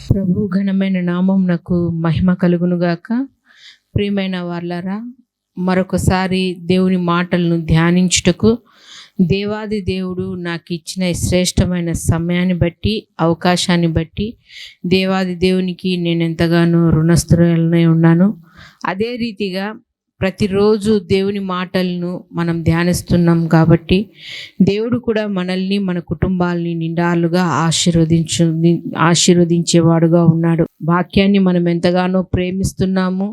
ప్రభు ఘనమైన నామమునకు మహిమ కలుగునుగాక. ప్రియమైన వాళ్ళరా, మరొకసారి దేవుని మాటలను ధ్యానించుటకు దేవాది దేవుడు నాకు ఇచ్చిన శ్రేష్టమైన సమయాన్ని బట్టి, అవకాశాన్ని బట్టి దేవాది దేవునికి నేను ఎంతగానో రుణస్థురాలనే ఉన్నాను. అదే రీతిగా ప్రతిరోజు దేవుని మాటలను మనం ధ్యానిస్తున్నాం కాబట్టి దేవుడు కూడా మనల్ని, మన కుటుంబాలని నిండాలుగా ఆశీర్వదించేవాడుగా ఉన్నాడు. వాక్యాన్ని మనం ఎంతగానో ప్రేమిస్తున్నాము.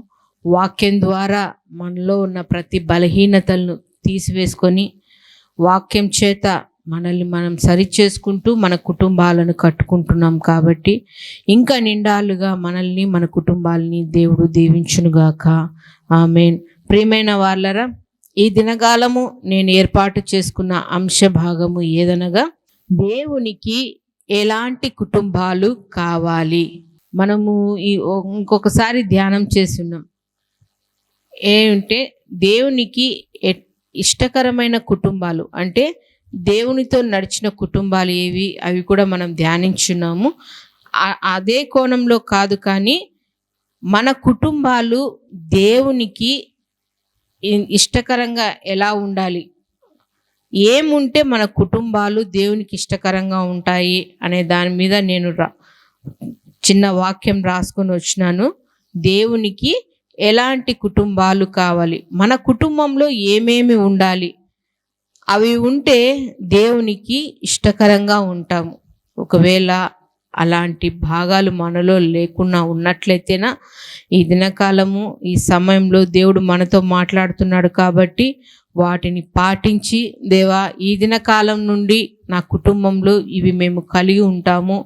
వాక్యం ద్వారా మనలో ఉన్న ప్రతి బలహీనతలను తీసివేసుకొని వాక్యం చేత మనల్ని మనం సరిచేసుకుంటూ మన కుటుంబాలను కట్టుకుంటున్నాం కాబట్టి ఇంకా నిండాలుగా మనల్ని, మన కుటుంబాలని దేవుడు దీవించునుగాక. ఆమేన్. ప్రియమైన వాళ్ళరా, ఈ దినకాలము నేను ఏర్పాటు చేసుకున్న అంశ భాగము ఏదనగా, దేవునికి ఎలాంటి కుటుంబాలు కావాలి. మనము ఇంకొకసారి ధ్యానం చేసి ఉన్నాం. ఏంటంటే దేవునికి ఇష్టకరమైన కుటుంబాలు అంటే దేవునితో నడిచిన కుటుంబాలు ఏవి, అవి కూడా మనం ధ్యానించున్నాము. అదే కోణంలో కాదు, కానీ మన కుటుంబాలు దేవునికి ఇష్టకరంగా ఎలా ఉండాలి, ఏముంటే మన కుటుంబాలు దేవునికి ఇష్టకరంగా ఉంటాయి అనే దాని మీద నేను చిన్న వాక్యం రాసుకొని వచ్చినాను. దేవునికి ఎలాంటి కుటుంబాలు కావాలి, మన కుటుంబంలో ఏమేమి ఉండాలి, అవి ఉంటే దేవునికి ఇష్టకరంగా ఉంటాము. ఒకవేళ అలాంటి భాగాలు మనలో లేకుండా ఉన్నట్లయితేనా ఈ దినకాలము, ఈ సమయంలో దేవుడు మనతో మాట్లాడుతున్నాడు కాబట్టి వాటిని పాటించి, దేవా ఈ దినకాలం నుండి నా కుటుంబంలో ఇవి మేము కలిగి ఉంటాము,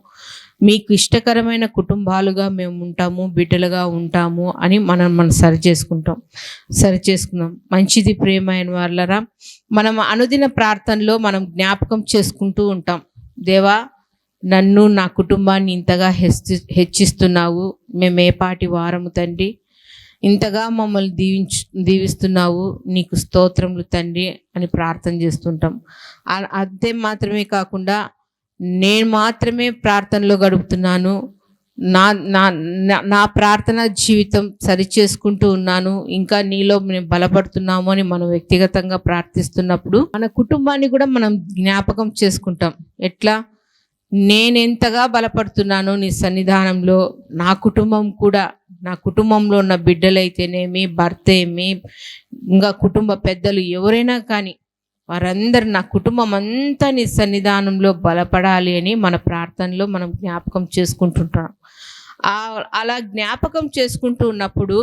మీకు ఇష్టకరమైన కుటుంబాలుగా మేము ఉంటాము, బిడ్డలుగా ఉంటాము అని మనం సరిచేసుకుందాం. మంచిది. ప్రియమైన వాళ్ళరా, మనం అనుదిన ప్రార్థనలో మనం జ్ఞాపకం చేసుకుంటూ ఉంటాం. దేవా, నన్ను, నా కుటుంబాన్ని ఇంతగా హెచ్చిస్తున్నావు, మేము ఏపాటి వారము తండ్రి, ఇంతగా మమ్మల్ని దీవిస్తున్నావు, నీకు స్తోత్రములు తండ్రి అని ప్రార్థన చేస్తుంటాం. అంతే మాత్రమే కాకుండా నేను మాత్రమే ప్రార్థనలో గడుపుతున్నాను, నా ప్రార్థన జీవితం సరిచేసుకుంటూ ఉన్నాను, ఇంకా నీలో మేము బలపడుతున్నాము అని మనం వ్యక్తిగతంగా ప్రార్థిస్తున్నప్పుడు మన కుటుంబాన్ని కూడా మనం జ్ఞాపకం చేసుకుంటాం. ఎట్లా? నేనెంతగా బలపడుతున్నానో నీ సన్నిధానంలో, నా కుటుంబం కూడా, నా కుటుంబంలో ఉన్న బిడ్డలైతేనేమి, భర్త ఏమి, ఇంకా కుటుంబ పెద్దలు ఎవరైనా కానీ వారందరూ, నా కుటుంబం అంతా నీ సన్నిధానంలో బలపడాలి అని మన ప్రార్థనలో మనం జ్ఞాపకం చేసుకుంటుంటాం. అలా జ్ఞాపకం చేసుకుంటూ ఉన్నప్పుడు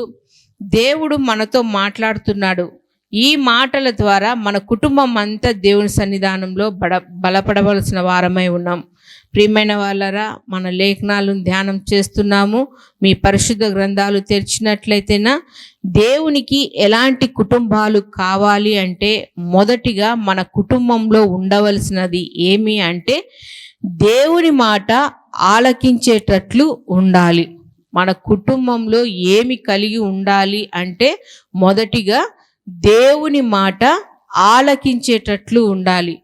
దేవుడు మనతో మాట్లాడుతున్నాడు. ఈ మాటల ద్వారా మన కుటుంబం అంతా దేవుని సన్నిధానంలో బలపడవలసిన వారమై ఉన్నాం. ప్రియమైన వాళ్ళరా, మన లేఖనాలను ధ్యానం చేస్తున్నాము. మీ పరిశుద్ధ గ్రంథాలు తెరిచినట్లయితేనా దేవునికి ఎలాంటి కుటుంబాలు కావాలి అంటే, మొదటిగా మన కుటుంబంలో ఉండవలసినది ఏమి అంటే దేవుని మాట ఆలకించేటట్లు ఉండాలి. మన కుటుంబంలో ఏమి కలిగి ఉండాలి అంటే మొదటిగా దేవుని మాట ఆలకించేటట్లు ఉండాలి.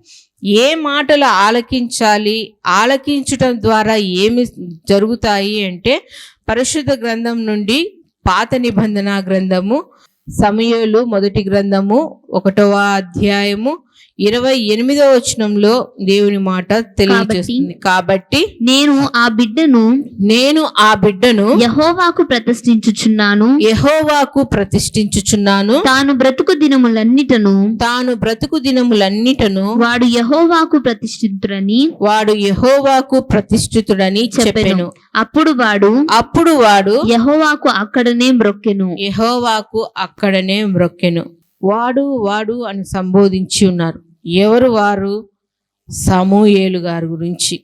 ఏ మాటలు ఆలకించాలి, ఆలకించటం ద్వారా ఏమి జరుగుతాయి అంటే, పరిశుద్ధ గ్రంథం నుండి పాత నిబంధన గ్రంథము, సమూయేలు మొదటి గ్రంథము 1వ అధ్యాయము 28వ వచనంలో దేవుని మాట తెలియజేస్తుంది. కాబట్టి నేను ఆ బిడ్డను యెహోవాకు ప్రతిష్ఠించుచున్నాను, తాను బ్రతుకు దినములన్నిటను వాడు యెహోవాకు ప్రతిష్ఠితుడని చెప్పెను. అప్పుడు వాడు యెహోవాకు అక్కడనే మ్రొక్కెను. వాడు అని సంబోధించి ఉన్నారు. ఎవరు వారు? సమూయేలు గారి గురించి.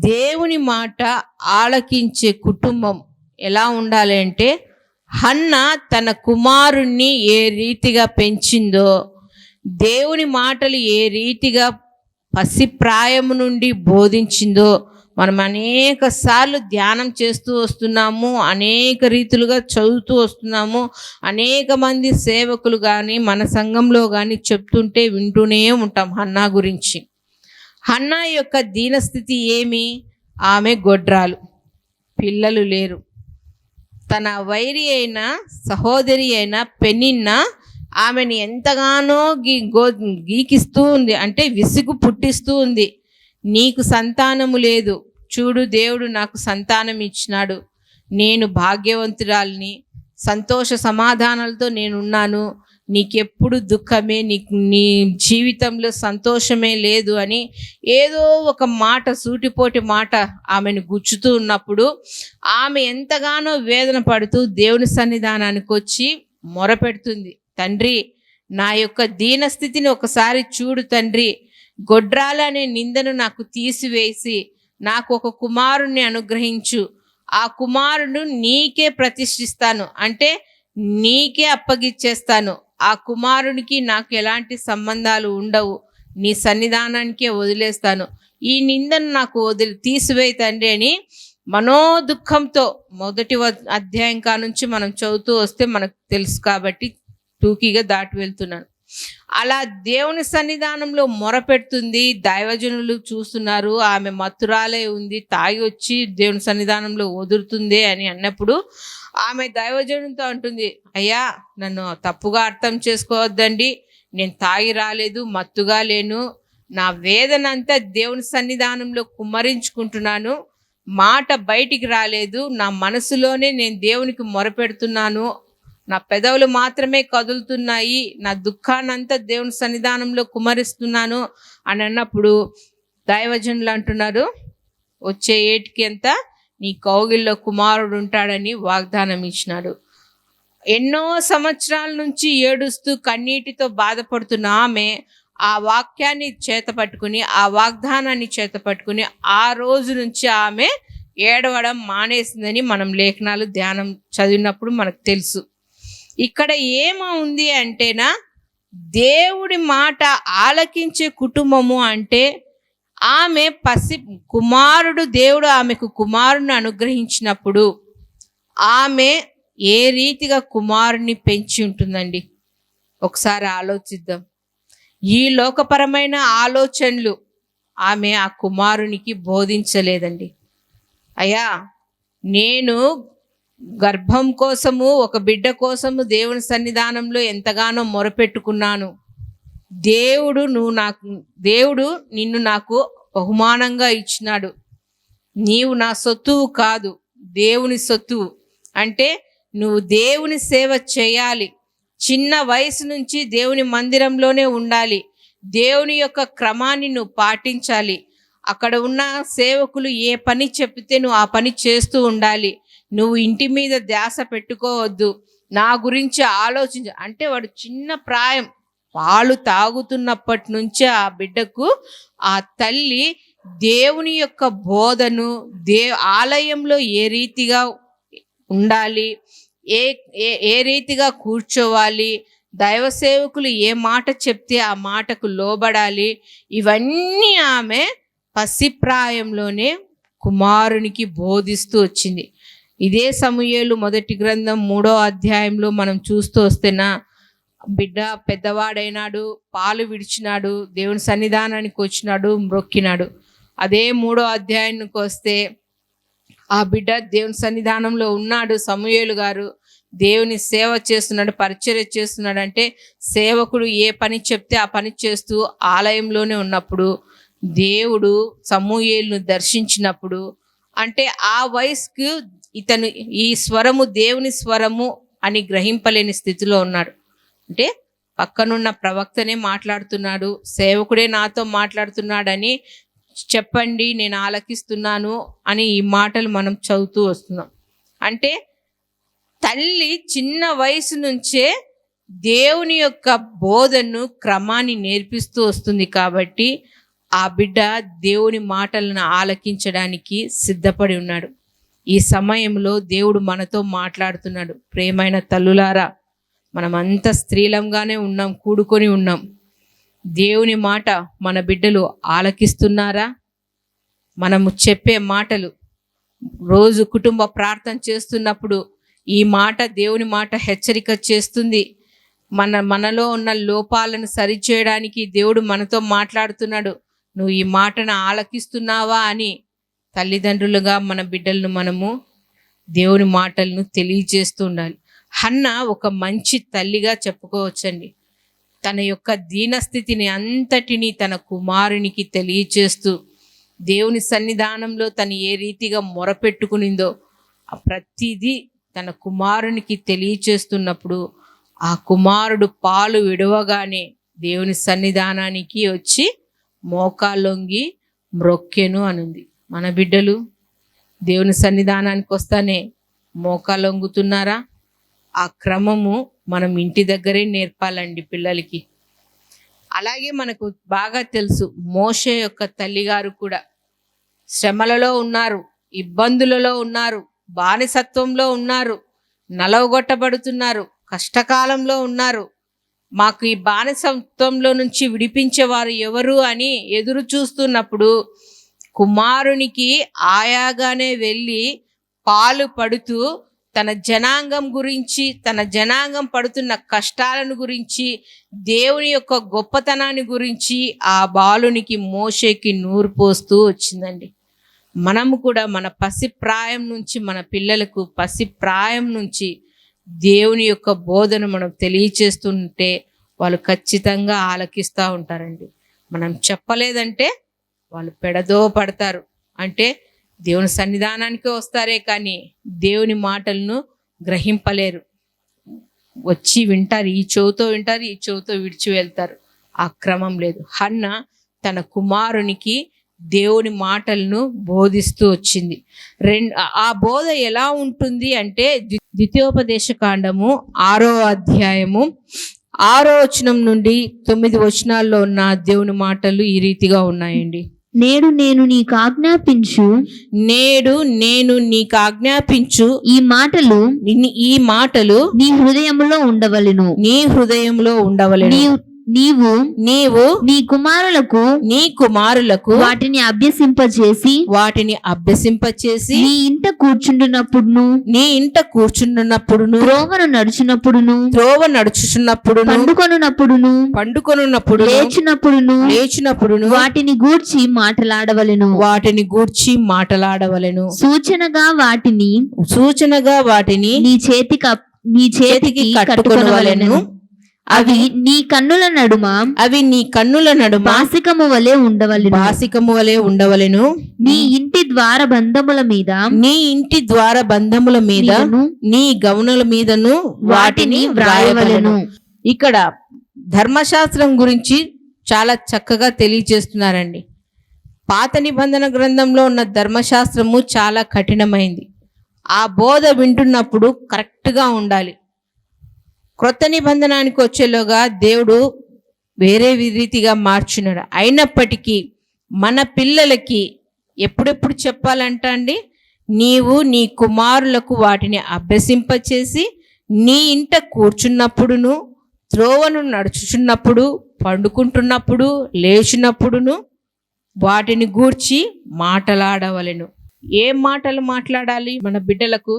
దేవుని మాట ఆలకించే కుటుంబం ఎలా ఉండాలి అంటే, హన్న తన కుమారుణ్ణి ఏ రీతిగా పెంచిందో, దేవుని మాటలు ఏ రీతిగా పసిప్రాయము నుండి బోధించిందో మనం అనేక సార్లు ధ్యానం చేస్తూ వస్తున్నాము, అనేక రీతులుగా చదువుతూ వస్తున్నాము. అనేక మంది సేవకులు కానీ మన సంఘంలో కానీ చెప్తుంటే వింటూనే ఉంటాం హన్నా గురించి. హన్నా యొక్క దీనస్థితి ఏమి? ఆమె గొడ్రాలు. పిల్లలు లేరు. తన వైరి అయిన సహోదరి అయిన పెనిన్న ఆమెను ఎంతగానో గీకిస్తూ ఉంది, అంటే విసుగు పుట్టిస్తూ ఉంది. నీకు సంతానము లేదు, చూడు దేవుడు నాకు సంతానం ఇచ్చినాడు, నేను భాగ్యవంతురాలిని, సంతోష సమాధానాలతో నేనున్నాను, నీకెప్పుడు దుఃఖమే, నీ జీవితంలో సంతోషమే లేదు అని ఏదో ఒక మాట, సూటిపోటి మాట ఆమెను గుచ్చుతూ ఉన్నప్పుడు ఆమె ఎంతగానో వేదన పడుతూ దేవుని సన్నిధానానికి వచ్చి మొరపెడుతుంది. తండ్రి, నా యొక్క దీనస్థితిని ఒకసారి చూడు తండ్రి, గొడ్రాలనే నిందను నాకు తీసివేసి నాకు ఒక కుమారుణ్ణి అనుగ్రహించు, ఆ కుమారుడు నీకే ప్రతిష్ఠిస్తాను, అంటే నీకే అప్పగిచ్చేస్తాను, ఆ కుమారునికి నాకు ఎలాంటి సంబంధాలు ఉండవు, నీ సన్నిధానానికే వదిలేస్తాను, ఈ నిందను నాకు తీసివేయి తండ్రి అని మనోదుఖంతో మొదటి అధ్యాయం నుంచి మనం చదువుతూ వస్తే మనకు తెలుసు కాబట్టి టూకీగా దాటి వెళ్తున్నాను. అలా దేవుని సన్నిధానంలో మొరపెడుతుంది. దైవజనులు చూస్తున్నారు, ఆమె మత్తురాలే ఉంది, తాగి వచ్చి దేవుని సన్నిధానంలో వదులుతుంది అని అన్నప్పుడు ఆమె దైవజనునితో అంటుంది, అయ్యా నన్ను తప్పుగా అర్థం చేసుకోవద్దండి, నేను తాగి రాలేదు, మత్తుగా లేను, నా వేదన అంతా దేవుని సన్నిధానంలో కుమ్మరించుకుంటున్నాను, మాట బయటికి రాలేదు, నా మనసులోనే నేను దేవునికి మొరపెడుతున్నాను, నా పెదవులు మాత్రమే కదులుతున్నాయి, నా దుఃఖాన్నంతా దేవుని సన్నిధానంలో కుమ్మరిస్తున్నాను అని అన్నప్పుడు దైవజనులు అంటున్నారు, వచ్చే ఏటికి ఎంత నీ కౌగిల్లో కుమారుడు ఉంటాడని వాగ్దానం ఇచ్చినాడు. ఎన్నో సంవత్సరాల నుంచి ఏడుస్తూ కన్నీటితో బాధపడుతున్న ఆమె ఆ వాక్యాన్ని చేతపట్టుకుని, ఆ వాగ్దానాన్ని చేతపట్టుకుని ఆ రోజు నుంచి ఆమె ఏడవడం మానేసిందని మనం లేఖనాలు ధ్యానం చదివినప్పుడు మనకు తెలుసు. ఇక్కడ ఏముంది అంటేనా, దేవుడి మాట ఆలకించే కుటుంబము అంటే ఆమె కుమారుడు, దేవుడు ఆమెకు కుమారుని అనుగ్రహించినప్పుడు ఆమె ఏ రీతిగా కుమారుని పెంచి ఉంటుందండి. ఒకసారి ఆలోచిద్దాం. ఈ లోకపరమైన ఆలోచనలు ఆమె ఆ కుమారునికి బోధించలేదండి. అయ్యా, నేను గర్భం కోసము, ఒక బిడ్డ కోసము దేవుని సన్నిధానంలో ఎంతగానో మొరపెట్టుకున్నాను, దేవుడు నిన్ను నాకు బహుమానంగా ఇచ్చినాడు, నీవు నా సొత్తువు కాదు, దేవుని సొత్తువు, అంటే నువ్వు దేవుని సేవ చేయాలి, చిన్న వయసు నుంచి దేవుని మందిరంలోనే ఉండాలి, దేవుని యొక్క క్రమాన్ని నువ్వు పాటించాలి, అక్కడ ఉన్న సేవకులు ఏ పని చెప్తే నువ్వు ఆ పని చేస్తూ ఉండాలి, నువ్వు ఇంటి మీద ధ్యాస పెట్టుకోవద్దు, నా గురించి ఆలోచించు. అంటే వాడు చిన్న ప్రాయం, పాలు తాగుతున్నప్పటి నుంచే ఆ బిడ్డకు ఆ తల్లి దేవుని యొక్క బోధను, ఆలయంలో ఏ రీతిగా ఉండాలి, ఏ రీతిగా కూర్చోవాలి, దైవ సేవకులు ఏ మాట చెప్తే ఆ మాటకు లోబడాలి, ఇవన్నీ ఆమె పసిప్రాయంలోనే కుమారునికి బోధిస్తూ వచ్చింది. ఇదే సమూయేలు మొదటి గ్రంథం 3వ అధ్యాయంలో మనం చూస్తూ వస్తేనా, బిడ్డ పెద్దవాడైనాడు, పాలు విడిచినాడు, దేవుని సన్నిధానానికి వచ్చినాడు, మ్రొక్కినాడు. అదే 3వ అధ్యాయానికి వస్తే ఆ బిడ్డ దేవుని సన్నిధానంలో ఉన్నాడు, సమూయేలు గారు దేవుని సేవ చేస్తున్నాడు, పరిచర్య చేస్తున్నాడు. అంటే సేవకుడు ఏ పని చెప్తే ఆ పని చేస్తూ ఆలయంలోనే ఉన్నప్పుడు దేవుడు సమూయేలును దర్శించినప్పుడు, అంటే ఆ వయసుకు ఇతను ఈ స్వరము దేవుని స్వరము అని గ్రహింపలేని స్థితిలో ఉన్నాడు. అంటే పక్కనున్న ప్రవక్తనే మాట్లాడుతున్నాడు, సేవకుడే నాతో మాట్లాడుతున్నాడని చెప్పండి, నేను ఆలకిస్తున్నాను అని ఈ మాటలు మనం చదువుతూ వస్తున్నాం. అంటే తల్లి చిన్న వయసు నుంచే దేవుని యొక్క బోధను, క్రమాన్ని నేర్పిస్తూ వస్తుంది కాబట్టి ఆ బిడ్డ దేవుని మాటలను ఆలకించడానికి సిద్ధపడి ఉన్నాడు. ఈ సమయంలో దేవుడు మనతో మాట్లాడుతున్నాడు. ప్రేమైన తల్లులారా, మనమంతా స్త్రీలంగానే ఉన్నాం, కూడుకొని ఉన్నాం. దేవుని మాట మన బిడ్డలు ఆలకిస్తున్నారా? మనము చెప్పే మాటలు, రోజు కుటుంబ ప్రార్థన చేస్తున్నప్పుడు ఈ మాట, దేవుని మాట హెచ్చరిక చేస్తుంది. మనలో ఉన్న లోపాలను సరిచేయడానికి దేవుడు మనతో మాట్లాడుతున్నాడు. నువ్వు ఈ మాటను ఆలకిస్తున్నావా అని తల్లిదండ్రులుగా మన బిడ్డలను మనము దేవుని మాటలను తెలియజేస్తూ ఉండాలి. హన్న ఒక మంచి తల్లిగా చెప్పుకోవచ్చండి. తన యొక్క దీనస్థితిని అంతటినీ తన కుమారునికి తెలియచేస్తూ దేవుని సన్నిధానంలో తను ఏ రీతిగా మొరపెట్టుకునిందో ఆ ప్రతిదీ తన కుమారునికి తెలియచేస్తున్నప్పుడు ఆ కుమారుడు పాలు విడవగానే దేవుని సన్నిధానానికి వచ్చి మోకాళ్ళొంగి మ్రొక్కెను అనుంది. మన బిడ్డలు దేవుని సన్నిధానానికి వస్తానే మోకాళ్ళొంగుతున్నారా? ఆ క్రమము మనం ఇంటి దగ్గరే నేర్పాలండి పిల్లలకి. అలాగే మనకు బాగా తెలుసు మోషే యొక్క తల్లిగారు కూడా శ్రమలలో ఉన్నారు, ఇబ్బందులలో ఉన్నారు, బానిసత్వంలో ఉన్నారు, నలవగొట్టబడుతున్నారు, కష్టకాలంలో ఉన్నారు. మాకు ఈ బానిసత్వంలో నుంచి విడిపించేవారు ఎవరు అని ఎదురు చూస్తున్నప్పుడు కుమారునికి ఆయాగానే వెళ్ళి పాలు పడుతూ తన జనాంగం గురించి, తన జనాంగం పడుతున్న కష్టాలను గురించి, దేవుని యొక్క గొప్పతనాన్ని గురించి ఆ బాలునికి మోషేకి నూరు పోస్తూ వచ్చిందండి. మనము కూడా మన పసిప్రాయం నుంచి మన పిల్లలకు పసిప్రాయం నుంచి దేవుని యొక్క బోధన మనం తెలియచేస్తుంటే వాళ్ళు ఖచ్చితంగా ఆలకిస్తూ ఉంటారండి. మనం చెప్పలేదంటే వాళ్ళు పెడదో పడతారు. అంటే దేవుని సన్నిధానానికి వస్తారే కానీ దేవుని మాటలను గ్రహింపలేరు. వచ్చి వింటారు, ఈ చెవుతో వింటారు, ఈ చెవుతో విడిచి వెళ్తారు. ఆ క్రమం లేదు. హన్న తన కుమారునికి దేవుని మాటలను బోధిస్తూ వచ్చింది. ఆ బోధ ఎలా ఉంటుంది అంటే ద్వితీయోపదేశ కాండము 6వ అధ్యాయము 6వ వచనం నుండి 9 వచనాల్లో ఉన్న దేవుని మాటలు ఈ రీతిగా ఉన్నాయండి. నేడు నేను నీకు ఆజ్ఞాపించు ఈ మాటలు నీ హృదయంలో ఉండవలెను. నీవు నీ కుమారులకు వాటిని అభ్యసింపచేసి నీ ఇంట కూర్చుండునప్పుడును త్రోవను నడుచుచున్నప్పుడును పండుకొనున్నప్పుడు లేచినప్పుడును వాటిని గూర్చి మాటలాడవలెను. సూచనగా వాటిని నీ చేతికి కట్టుకొనవలెను. అవి నీ కన్నుల నడుమ బాసికము వలె ఉండవలెను. నీ ఇంటి ద్వార బంధముల మీద నీ గౌనుల మీదను వాటిని వ్రాయవలెను. ఇక్కడ ధర్మశాస్త్రం గురించి చాలా చక్కగా తెలియజేస్తున్నారండి. పాత నిబంధన గ్రంథంలో ఉన్న ధర్మశాస్త్రము చాలా కఠినమైంది. ఆ బోధ వింటున్నప్పుడు కరెక్ట్గా ఉండాలి. క్రొత్త నిబంధనానికి వచ్చేలోగా దేవుడు వేరే రీతిగా మార్చున్నాడు. అయినప్పటికీ మన పిల్లలకి ఎప్పుడెప్పుడు చెప్పాలంట అండి, నీవు నీ కుమారులకు వాటిని అభ్యసింపచేసి నీ ఇంట కూర్చున్నప్పుడును త్రోవను నడుచుచున్నప్పుడు పండుకుంటున్నప్పుడు లేచినప్పుడును వాటిని గూర్చి మాటలాడవలెను. ఏం మాటలు మాట్లాడాలి? మన బిడ్డలకు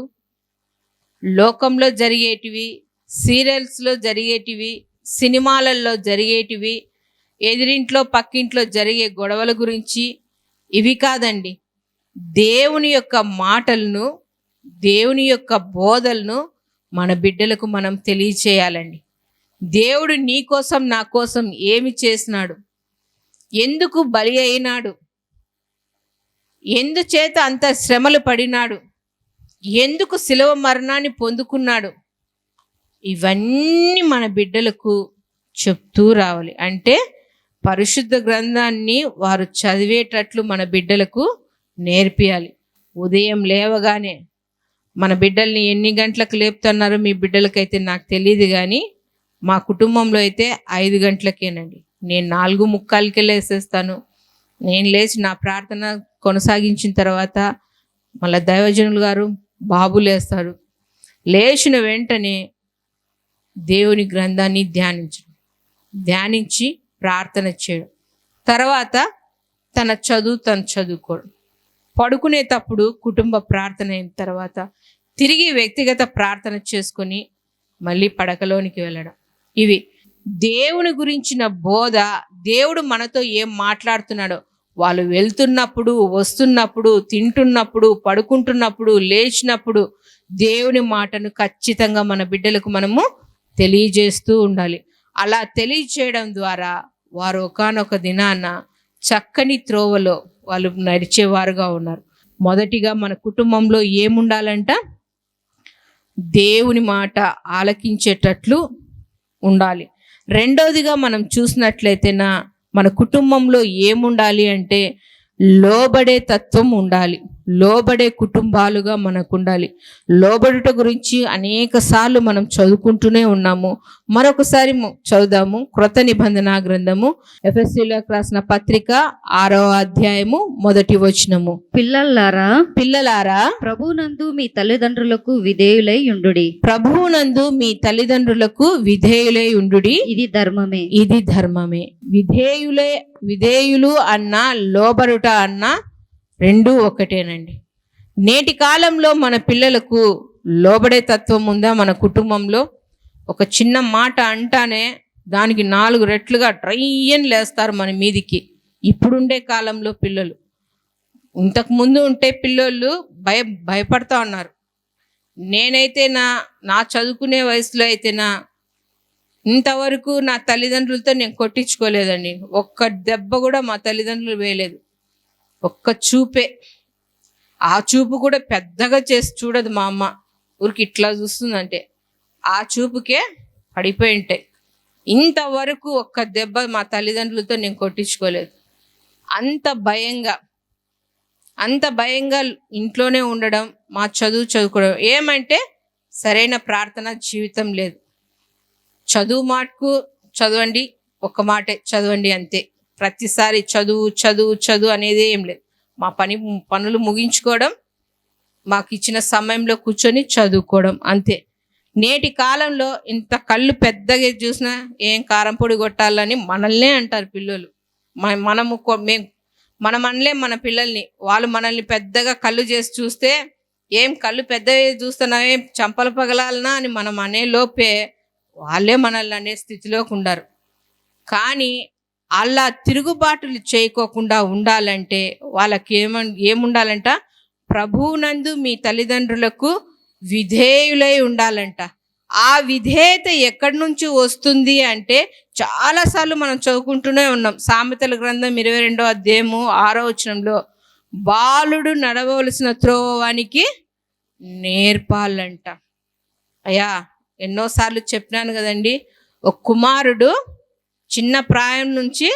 లోకంలో జరిగేటివి, సీరియల్స్లో జరిగేటివి, సినిమాలలో జరిగేటివి, ఎదిరింట్లో పక్కింట్లో జరిగే గొడవల గురించి ఇవి కాదండి. దేవుని యొక్క మాటలను, దేవుని యొక్క బోధలను మన బిడ్డలకు మనం తెలియచేయాలండి. దేవుడు నీ కోసం నా కోసం ఏమి చేసినాడు, ఎందుకు బలి అయినాడు, ఎందుచేత అంత శ్రమలు పడినాడు, ఎందుకు శిలువ మరణాన్ని పొందుకున్నాడు, ఇవన్నీ మన బిడ్డలకు చెప్తూ రావాలి. అంటే పరిశుద్ధ గ్రంథాన్ని వారు చదివేటట్లు మన బిడ్డలకు నేర్పియాలి. ఉదయం లేవగానే మన బిడ్డల్ని ఎన్ని గంటలకు లేపుతున్నారో మీ బిడ్డలకైతే నాకు తెలియదు, కానీ మా కుటుంబంలో అయితే 5 గంటలకేనండి. నేను 4:45కే లేసేస్తాను. నేను లేచి నా ప్రార్థన కొనసాగించిన తర్వాత మళ్ళీ దైవజనులు గారు బాబు లేస్తారు. లేచిన వెంటనే దేవుని గ్రంథాన్ని ధ్యానించి ప్రార్థన చేయడం, తర్వాత తను చదువుకోవడం, పడుకునేటప్పుడు కుటుంబ ప్రార్థన అయిన తర్వాత తిరిగి వ్యక్తిగత ప్రార్థన చేసుకొని మళ్ళీ పడకలోనికి వెళ్ళడం. ఇవి దేవుని గురించిన బోధ. దేవుడు మనతో ఏం మాట్లాడుతున్నాడో వాళ్ళు వెళ్తున్నప్పుడు, వస్తున్నప్పుడు, తింటున్నప్పుడు, పడుకుంటున్నప్పుడు, లేచినప్పుడు దేవుని మాటను ఖచ్చితంగా మన బిడ్డలకు మనము తెలియజేస్తూ ఉండాలి. అలా తెలియజేయడం ద్వారా వారు ఒకానొక దినాన చక్కని త్రోవలో వాళ్ళు నడిచేవారుగా ఉన్నారు. మొదటిగా మన కుటుంబంలో ఏముండాలంట? దేవుని మాట ఆలకించేటట్లు ఉండాలి. రెండోదిగా మనం చూసినట్లయితేనా మన కుటుంబంలో ఏముండాలి అంటే లోబడే తత్వం ఉండాలి. లోబడే కుటుంబాలుగా మనకు ఉండాలి. లోబడుట గురించి అనేక సార్లు మనం చదువుకుంటూనే ఉన్నాము. మరొకసారి చదువుదాము. క్రొత్త నిబంధన గ్రంథము ఎఫెసీయులకు రాసిన పత్రిక 6వ అధ్యాయము 1వ వచనము. పిల్లలారా ప్రభువునందు మీ తల్లిదండ్రులకు విధేయులై ఉండుడి. ప్రభువునందు మీ తల్లిదండ్రులకు విధేయులై ఉండుడి. ఇది ధర్మమే. విధేయులు అన్న లోబడుట అన్న రెండూ ఒకటేనండి. నేటి కాలంలో మన పిల్లలకు లోబడే తత్వం ఉందా? మన కుటుంబంలో ఒక చిన్న మాట అంటానే దానికి 4 రెట్లుగా ట్రైన్ లేస్తారు మన మీదికి. ఇప్పుడుండే కాలంలో పిల్లలు, ఇంతకుముందు ఉంటే పిల్లలు భయపడతా ఉన్నారు. నేనైతే నా చదువుకునే వయసులో అయితేనా ఇంతవరకు నా తల్లిదండ్రులతో నేను కొట్టించుకోలేదండి. ఒక్క దెబ్బ కూడా మా తల్లిదండ్రులు వేయలేదు. ఒక్క చూపే, ఆ చూపు కూడా పెద్దగా చేసి చూడదు మా అమ్మ. ఊరికి ఇట్లా చూస్తుందంటే ఆ చూపుకే పడిపోయి ఉంటాయి. ఇంతవరకు ఒక్క దెబ్బ మా తల్లిదండ్రులతో నేను కొట్టించుకోలేదు. అంత భయంగా ఇంట్లోనే ఉండడం, మా చదువుకోవడం. ఏమంటే సరైన ప్రార్థన జీవితం లేదు. చదువు మాటకు చదవండి, ఒక్క మాటే చదవండి అంతే. ప్రతిసారి చదువు అనేది ఏం లేదు. మా పనులు ముగించుకోవడం, మాకు ఇచ్చిన సమయంలో కూర్చొని చదువుకోవడం అంతే. నేటి కాలంలో ఇంత కళ్ళు పెద్దగా చూసినా ఏం కారం పొడి కొట్టాలని మనల్నే అంటారు పిల్లలు. మనం అనలే మన పిల్లల్ని. వాళ్ళు మనల్ని పెద్దగా కళ్ళు చేసి చూస్తే ఏం కళ్ళు పెద్దగా చూస్తున్నావేం చంపలు పగలాలనా అని మనం అనే లోపే వాళ్ళే మనల్ని అనే స్థితిలోకి ఉండారు. కానీ అలా తిరుగుబాటులు చేయకోకుండా ఉండాలంటే వాళ్ళకి ఏముండాలంట? ప్రభువునందు మీ తల్లిదండ్రులకు విధేయులై ఉండాలంట. ఆ విధేయత ఎక్కడి నుంచి వస్తుంది అంటే చాలాసార్లు మనం చదువుకుంటూనే ఉన్నాం. సామెతల గ్రంథం 22వ అధ్యాయము 6వ వచనంలో బాలుడు నడవలసిన త్రోవానికి నేర్పాలంట. అయ్యా ఎన్నోసార్లు చెప్పినాను కదండి. ఒక కుమారుడు చిన్న ప్రాయం నుంచి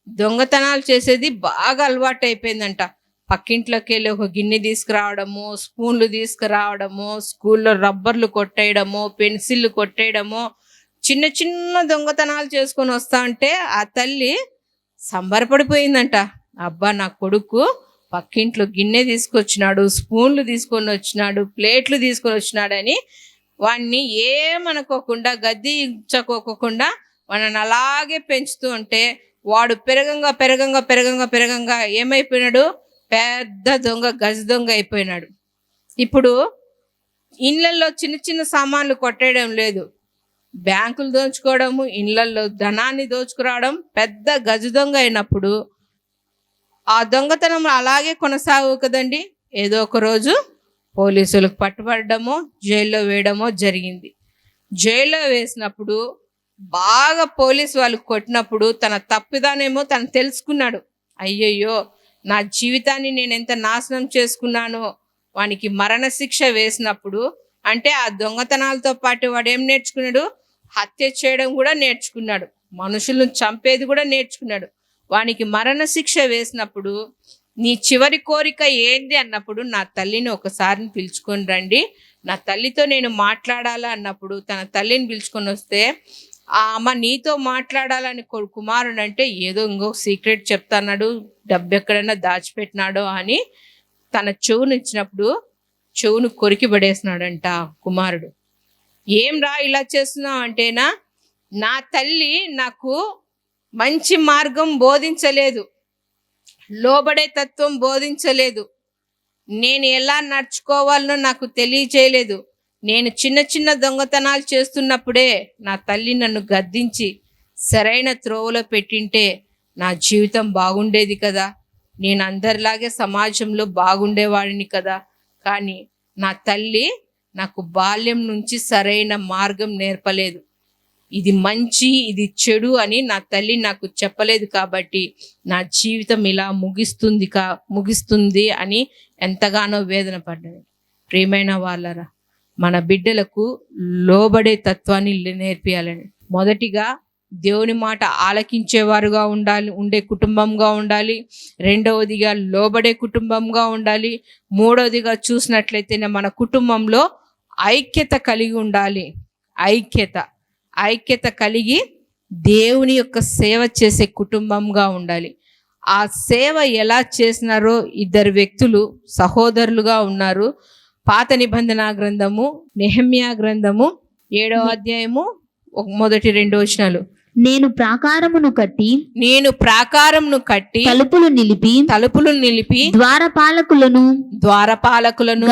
దొంగతనాలు చేసేది బాగా అలవాటు అయిపోయిందంట. పక్కింట్లోకి వెళ్ళి ఒక గిన్నె తీసుకురావడము, స్పూన్లు తీసుకురావడము, స్కూల్లో రబ్బర్లు కొట్టేయడము, పెన్సిళ్ళు కొట్టేయడము, చిన్న చిన్న దొంగతనాలు చేసుకొని వస్తా ఉంటే ఆ తల్లి సంబరపడిపోయిందంట. అబ్బా నా కొడుకు పక్కింట్లో గిన్నె తీసుకొచ్చినాడు, స్పూన్లు తీసుకొని వచ్చినాడు, ప్లేట్లు తీసుకొని వచ్చినాడని వాడిని ఏమనుకోకుండా గద్దించుకోకుండా వాడిని అలాగే పెంచుతూ ఉంటే వాడు పెరగంగా ఏమైపోయినాడు? పెద్ద దొంగ, గజ దొంగ అయిపోయినాడు. ఇప్పుడు ఇళ్ళల్లో చిన్న చిన్న సామాన్లు కొట్టేయడం లేదు, బ్యాంకులు దోచుకోవడము, ఇళ్ళల్లో ధనాన్ని దోచుకురావడం, పెద్ద గజ దొంగ అయినప్పుడు ఆ దొంగతనం అలాగే కొనసాగు కదండి. ఏదో ఒక రోజు పోలీసులకు పట్టుబడడమో జైల్లో వేయడమో జరిగింది. జైల్లో వేసినప్పుడు బాగా పోలీసు వాళ్ళు కొట్టినప్పుడు తన తప్పిదానేమో తను తెలుసుకున్నాడు. అయ్యయ్యో నా జీవితాన్ని నేను ఎంత నాశనం చేసుకున్నానో. వానికి మరణశిక్ష వేసినప్పుడు అంటే ఆ దొంగతనాలతో పాటు వాడు ఏం నేర్చుకున్నాడు? హత్య చేయడం కూడా నేర్చుకున్నాడు, మనుషులను చంపేది కూడా నేర్చుకున్నాడు. వానికి మరణశిక్ష వేసినప్పుడు నీ చివరి కోరిక ఏంటి అన్నప్పుడు నా తల్లిని ఒకసారి పిలుచుకొని రండి, నా తల్లితో నేను మాట్లాడాలా అన్నప్పుడు తన తల్లిని పిలుచుకొని వస్తే ఆ అమ్మ నీతో మాట్లాడాలని కుమారుడు అంటే ఏదో ఇంకో సీక్రెట్ చెప్తాన్నాడు, డబ్బు ఎక్కడైనా దాచిపెట్టినాడో అని తన చెవును ఇచ్చినప్పుడు చెవును కొరికి పడేసినాడంట కుమారుడు. ఏం రా ఇలా చేస్తున్నావు అంటేనా, నా తల్లి నాకు మంచి మార్గం బోధించలేదు, లోబడే తత్వం బోధించలేదు, నేను ఎలా నడుచుకోవాలనో నాకు తెలియచేయలేదు. నేను చిన్న చిన్న దొంగతనాలు చేస్తున్నప్పుడే నా తల్లి నన్ను గద్దించి సరైన త్రోవలో పెట్టింటే నా జీవితం బాగుండేది కదా. నేను అందరిలాగే సమాజంలో బాగుండేవాడిని కదా, కానీ నా తల్లి నాకు బాల్యం నుంచి సరైన మార్గం నేర్పలేదు. ఇది మంచి, ఇది చెడు అని నా తల్లి నాకు చెప్పలేదు కాబట్టి నా జీవితం ఇలా ముగిస్తుంది అని ఎంతగానో వేదన పడ్డాను. ప్రియమైన వాళ్ళరా, మన బిడ్డలకు లోబడే తత్వాన్ని నేర్పియాలని, మొదటిగా దేవుని మాట ఆలకించేవారుగా ఉండే కుటుంబంగా ఉండాలి. రెండవదిగా లోబడే కుటుంబంగా ఉండాలి. మూడవదిగా చూసినట్లయితే మన కుటుంబంలో ఐక్యత కలిగి ఉండాలి. ఐక్యత కలిగి దేవుని యొక్క సేవ చేసే కుటుంబంగా ఉండాలి. ఆ సేవ ఎలా చేసినారో ఇద్దరు వ్యక్తులు సహోదరులుగా ఉన్నారు. పాత నిబంధన గ్రంథము నెహెమ్యా గ్రంథము 7వ అధ్యాయము 1-2 వచనాలు. నేను ప్రాకారమును కట్టి తలుపులు నిలిపి ద్వారపాలకులను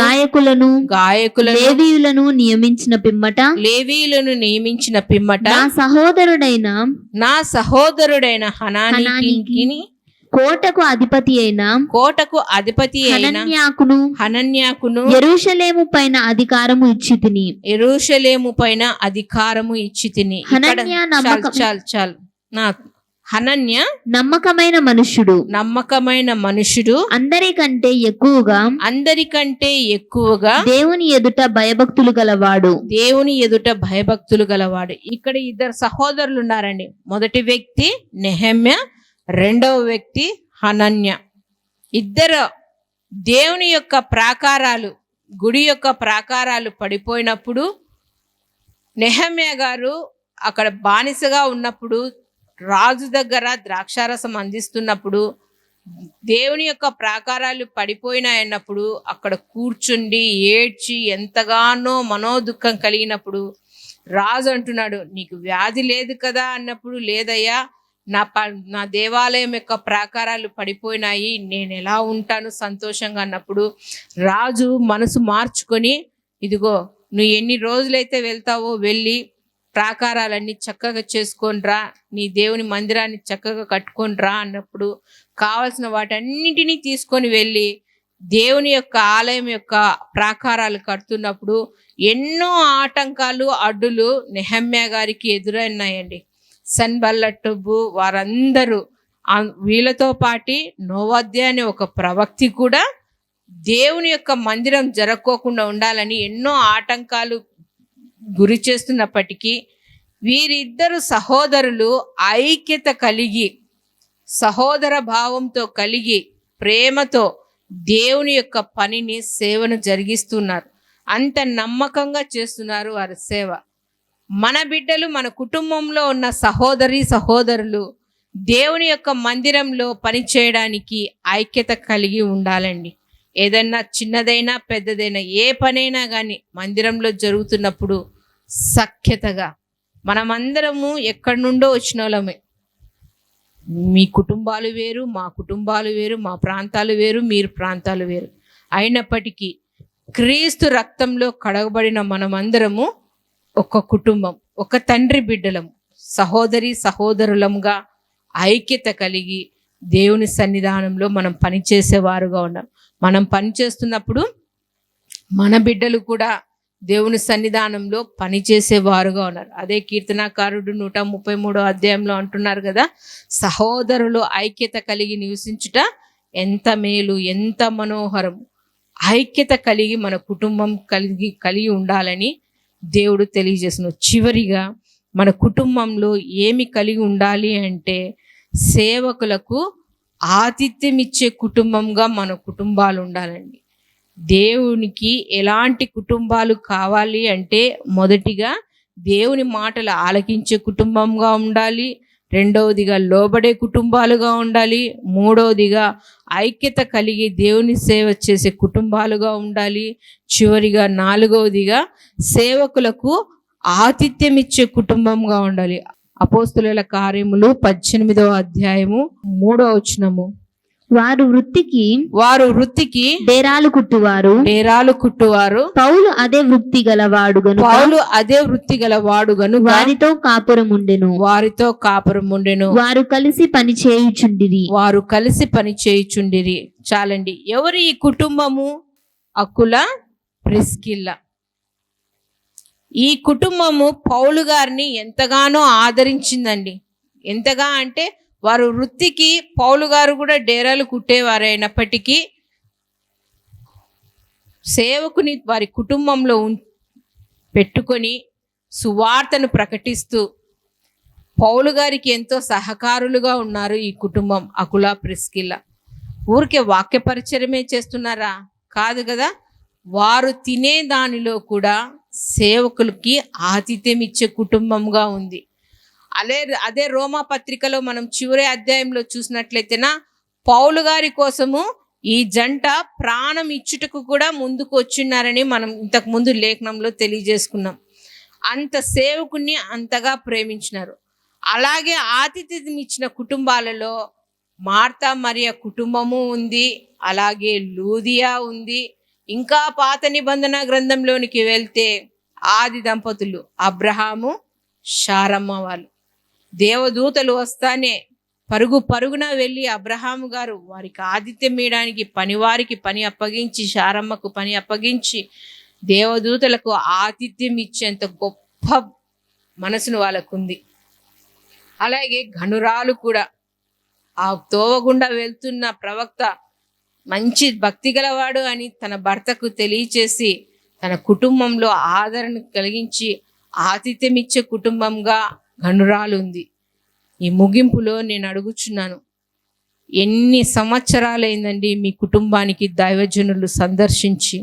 గాయకులను లేవీయులను నియమించిన పిమ్మట నా సహోదరుడైన హనానీకి కోటకు అధిపతి అయిన హనన్యాకును యెరూషలేము పైన అధికారము ఇచ్చి తిని. హనన్య నమ్మకమైన మనుషుడు అందరికంటే ఎక్కువగా దేవుని ఎదుట భయభక్తులు గలవాడు. ఇక్కడ ఇద్దరు సహోదరులు ఉన్నారండి. మొదటి వ్యక్తి నెహెమ్యా, రెండవ వ్యక్తి హనన్య. ఇద్దరు దేవుని యొక్క ప్రాకారాలు, గుడి యొక్క ప్రాకారాలు పడిపోయినప్పుడు నెహెమ్యా గారు అక్కడ బానిసగా ఉన్నప్పుడు రాజు దగ్గర ద్రాక్షారసం అందిస్తున్నప్పుడు దేవుని యొక్క ప్రాకారాలు పడిపోయినాయన్నప్పుడు అక్కడ కూర్చుండి ఏడ్చి ఎంతగానో మనోదుఖం కలిగినప్పుడు రాజు అంటున్నాడు, నీకు వ్యాధి లేదు కదా అన్నప్పుడు, లేదయ్యా, నా దేవాలయం యొక్క ప్రాకారాలు పడిపోయినాయి, నేను ఎలా ఉంటాను సంతోషంగా అన్నప్పుడు రాజు మనసు మార్చుకొని, ఇదిగో నువ్వు ఎన్ని రోజులైతే వెళ్తావో వెళ్ళి ప్రాకారాలన్నీ చక్కగా చేసుకొని రా, నీ దేవుని మందిరాన్ని చక్కగా కట్టుకొని రా అన్నప్పుడు కావలసిన వాటన్నిటినీ తీసుకొని వెళ్ళి దేవుని యొక్క ఆలయం యొక్క ప్రాకారాలు కడుతున్నప్పుడు ఎన్నో ఆటంకాలు, అడ్డులు నెహెమ్యా గారికి ఎదురైనాయండి. సన్బల్లట్టుబు వారందరూ, వీళ్ళతో పాటి నోవద్య అనే ఒక ప్రవక్తి కూడా దేవుని యొక్క మందిరం జరగకోకుండా ఉండాలని ఎన్నో ఆటంకాలు గురి చేస్తున్నప్పటికీ వీరిద్దరు సహోదరులు ఐక్యత కలిగి, సహోదర భావంతో కలిగి, ప్రేమతో దేవుని యొక్క పనిని, సేవను జరిగిస్తున్నారు. అంత నమ్మకంగా చేస్తున్నారు వారి సేవ. మన బిడ్డలు, మన కుటుంబంలో ఉన్న సహోదరులు దేవుని యొక్క మందిరంలో పని చేయడానికి ఐక్యత కలిగి ఉండాలండి. ఏదైనా చిన్నదైనా పెద్దదైనా ఏ పనైనా కానీ మందిరంలో జరుగుతున్నప్పుడు సఖ్యతగా, మనమందరము ఎక్కడి నుండో వచ్చిన వాళ్ళమే. మీ కుటుంబాలు వేరు, మా కుటుంబాలు వేరు, మా ప్రాంతాలు వేరు, మీరు ప్రాంతాలు వేరు. అయినప్పటికీ క్రీస్తు రక్తంలో కడగబడిన మనమందరము ఒక కుటుంబం, ఒక తండ్రి బిడ్డలము, సహోదరులముగా ఐక్యత కలిగి దేవుని సన్నిధానంలో మనం పనిచేసేవారుగా ఉన్నాం. మనం పనిచేస్తున్నప్పుడు మన బిడ్డలు కూడా దేవుని సన్నిధానంలో పనిచేసేవారుగా ఉన్నారు. అదే కీర్తనాకారుడు 133వ అధ్యాయంలో అంటున్నారు కదా, సహోదరులు ఐక్యత కలిగి నివసించుట ఎంత మేలు, ఎంత మనోహరం. ఐక్యత కలిగి మన కుటుంబం కలిగి ఉండాలని దేవుడు తెలియజేస్తున్నాడు. చివరిగా మన కుటుంబంలో ఏమి కలిగి ఉండాలి అంటే, సేవకులకు ఆతిథ్యం ఇచ్చే కుటుంబంగా మన కుటుంబాలు ఉండాలండి. దేవునికి ఎలాంటి కుటుంబాలు కావాలి అంటే, మొదటిగా దేవుని మాటలు ఆలకించే కుటుంబంగా ఉండాలి. రెండవదిగా లోబడే కుటుంబాలుగా ఉండాలి. మూడవదిగా ఐక్యత కలిగి దేవుని సేవ చేసే కుటుంబాలుగా ఉండాలి. చివరిగా నాలుగవదిగా సేవకులకు ఆతిథ్యం ఇచ్చే కుటుంబంగా ఉండాలి. అపోస్తుల కార్యములు 18వ అధ్యాయము 3వ వచనము. వారు వృత్తికి డేరాలు కుట్టువారు పౌలు అదే వృత్తి గలవాడు గనుక వారితో కాపురముండెను. వారు కలిసి పని చేయుచుండిరి. చాలండి. ఎవరు ఈ కుటుంబము? అకుల, ప్రిస్కిల్ల. ఈ కుటుంబము పౌలు గారిని ఎంతగానో ఆదరించిందండి. ఎంతగా అంటే వారు వృత్తికి పౌలు గారు కూడా డేరాలు కుట్టేవారైనప్పటికీ సేవకుని వారి కుటుంబంలో పెట్టుకొని సువార్తను ప్రకటిస్తూ పౌలు గారికి ఎంతో సహకారులుగా ఉన్నారు ఈ కుటుంబం అకుల, ప్రిస్కిల్ల. ఊరికే వాక్య పరిచయమే చేస్తున్నారా? కాదు కదా. వారు తినే దానిలో కూడా సేవకులకి ఆతిథ్యం ఇచ్చే కుటుంబంగా ఉంది. అదే రోమా పత్రికలో మనం చివరి అధ్యాయంలో చూసినట్లయితేనా పౌలు గారి కోసము ఈ జంట ప్రాణం ఇచ్చుటకు కూడా ముందుకు వచ్చిన్నారని మనం ఇంతకు ముందు లేఖనంలో తెలియజేసుకున్నాం. అంత సేవకుని అంతగా ప్రేమించినారు. అలాగే ఆతిథ్యం ఇచ్చిన కుటుంబాలలో మార్తా మరియ కుటుంబము ఉంది, అలాగే లూదియా ఉంది. ఇంకా పాత నిబంధన గ్రంథంలోనికి వెళ్తే ఆది దంపతులు అబ్రహాము, శారమ్మ వాళ్ళు. దేవదూతలు వస్తానే పరుగున వెళ్ళి అబ్రహాము గారు వారికి ఆతిథ్యం ఇవ్వడానికి పనివారికి పని అప్పగించి, శారమ్మకు పని అప్పగించి దేవదూతలకు ఆతిథ్యం ఇచ్చేంత గొప్ప మనసును వాళ్ళకుంది. అలాగే గనురాలు కూడా ఆ తోవగుండా వెళ్తున్న ప్రవక్త మంచి భక్తి గలవాడు అని తన భర్తకు తెలియచేసి తన కుటుంబంలో ఆదరణ కలిగించి ఆతిథ్యం ఇచ్చే కుటుంబంగా గనురాలు ఉంది. ఈ ముగింపులో నేను అడుగుచున్నాను, ఎన్ని సంవత్సరాలైందండి మీ కుటుంబానికి దైవజనులు సందర్శించి?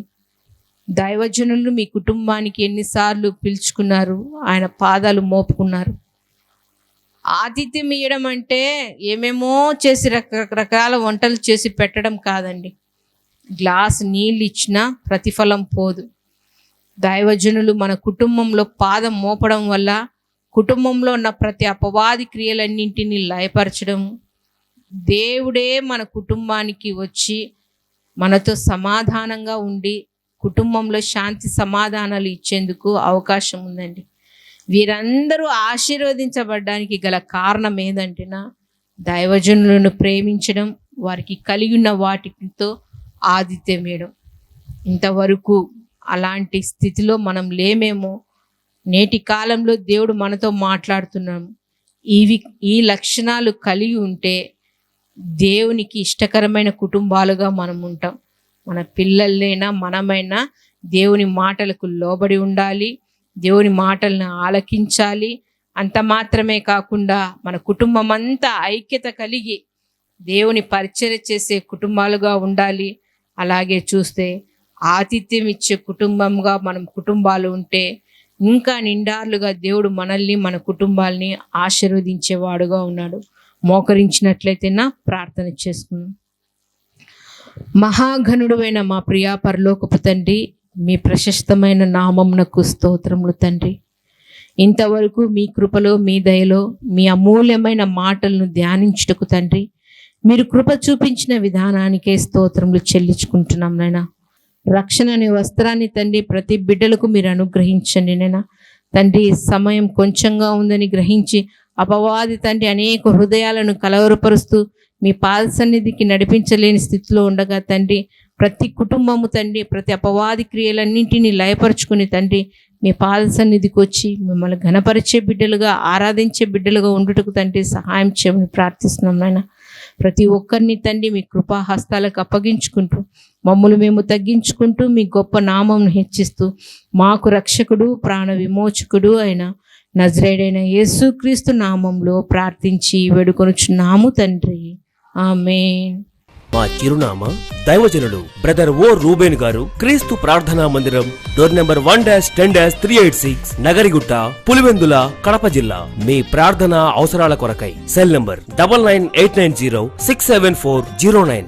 దైవజనులు మీ కుటుంబానికి ఎన్నిసార్లు పిలుచుకున్నారు, ఆయన పాదాలు మోపుకున్నారు? ఆతిథ్యం ఇవ్వడం అంటే ఏమేమో చేసి రకరకాల వంటలు చేసి పెట్టడం కాదండి. గ్లాస్ నీళ్ళు ఇచ్చినా ప్రతిఫలం పోదు. దైవజనులు మన కుటుంబంలో పాదం మోపడం వల్ల కుటుంబంలో ఉన్న ప్రతి అపవాది క్రియలన్నింటినీ లయపరచడం, దేవుడే మన కుటుంబానికి వచ్చి మనతో సమాధానంగా ఉండి కుటుంబంలో శాంతి సమాధానాలు ఇచ్చేందుకు అవకాశం ఉందండి. వీరందరూ ఆశీర్వదించబడడానికి గల కారణం ఏంటంటేనా దైవజనులను ప్రేమించడం, వారికి కలిగి ఉన్న వాటితో ఆతిథ్యం ఇవ్వడం. ఇంతవరకు అలాంటి స్థితిలో మనం లేమేమో. నేటి కాలంలో దేవుడు మనతో మాట్లాడుతున్నాము. ఈ లక్షణాలు కలిగి ఉంటే దేవునికి ఇష్టకరమైన కుటుంబాలుగా మనం ఉంటాం. మన పిల్లలైనా మనమైనా దేవుని మాటలకు లోబడి ఉండాలి, దేవుని మాటలను ఆలకించాలి. అంత మాత్రమే కాకుండా మన కుటుంబం అంతా ఐక్యత కలిగి దేవుని పరిచర్య చేసే కుటుంబాలుగా ఉండాలి. అలాగే చూస్తే ఆతిథ్యం ఇచ్చే కుటుంబంగా మనం కుటుంబాలు ఉంటే ఇంకా నిండార్లుగా దేవుడు మనల్ని మన కుటుంబాలని ఆశీర్వదించేవాడుగా ఉన్నాడు. మోకరించినట్లయితేనా ప్రార్థన చేసుకున్నాం. మహాఘనుడువైన మా ప్రియా పరలోకపు తండ్రి, మీ ప్రశస్తమైన నామమునకు స్తోత్రములు తండ్రి. ఇంతవరకు మీ కృపలో, మీ దయలో, మీ అమూల్యమైన మాటలను ధ్యానించుటకు తండ్రి మీరు కృప చూపించిన విధానానికే స్తోత్రములు చెల్లించుకుంటున్నాం నాయనా. రక్షణ అనే వస్త్రాన్ని తండ్రి ప్రతి బిడ్డలకు మీరు అనుగ్రహించండి నాయనా. తండ్రి సమయం కొంచెంగా ఉందని గ్రహించి అపవాది తండ్రి అనేక హృదయాలను కలవరపరుస్తూ మీ పాద సన్నిధికి నడిపించలేని స్థితిలో ఉండగా తండ్రి ప్రతి కుటుంబము తండ్రి ప్రతి అపవాది క్రియలన్నింటినీ లయపరుచుకుని తండ్రి మీ పాద సన్నిధికి వచ్చి మిమ్మల్ని ఘనపరిచే బిడ్డలుగా, ఆరాధించే బిడ్డలుగా ఉండుటకు తండ్రి సహాయం చేయమని ప్రార్థిస్తున్నాం నాయన. ప్రతి ఒక్కరిని తండ్రి మీ కృపా హస్తాలకు అప్పగించుకుంటూ మమ్మల్ని మేము తగ్గించుకుంటూ మీ గొప్ప నామం హెచ్చిస్తూ మాకు రక్షకుడు, ప్రాణ విమోచకుడు అయిన నజరేయుడైన యేసుక్రీస్తు నామంలో ప్రార్థించి వేడుకొనుచున్నాము తండ్రి, ఆమేన్. మా చిరునామా దైవజనులు బ్రదర్ ఓ రూబేన్ గారు, క్రీస్తు ప్రార్థనా మందిరం, డోర్ నెంబర్ 1-10-386, నగరిగుట్ట, పులివెందుల, కడప జిల్లా. మీ ప్రార్థన అవసరాల కొరకై సెల్ నంబర్ 9989067409.